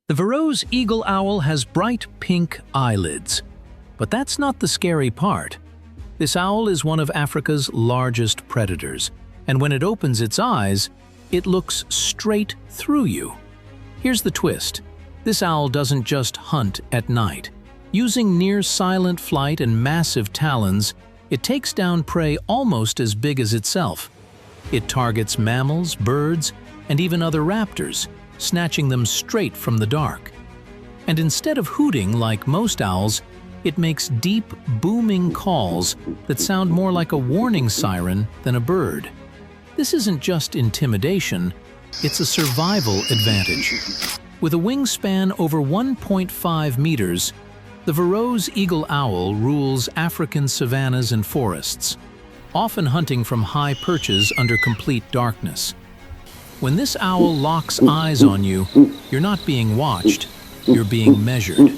The Verreaux eagle owl has bright pink eyelids. But that's not the scary part. This owl is one of Africa's largest predators, and when it opens its eyes, it looks straight through you. Here's the twist. This owl doesn't just hunt at night. Using near-silent flight and massive talons, it takes down prey almost as big as itself. It targets mammals, birds, and even other raptors, snatching them straight from the dark. And instead of hooting like most owls, it makes deep, booming calls that sound more like a warning siren than a bird. This isn't just intimidation, it's a survival advantage. With a wingspan over 1.5 meters, the Verreaux eagle owl rules African savannas and forests, often hunting from high perches under complete darkness. When this owl locks eyes on you, you're not being watched, you're being measured.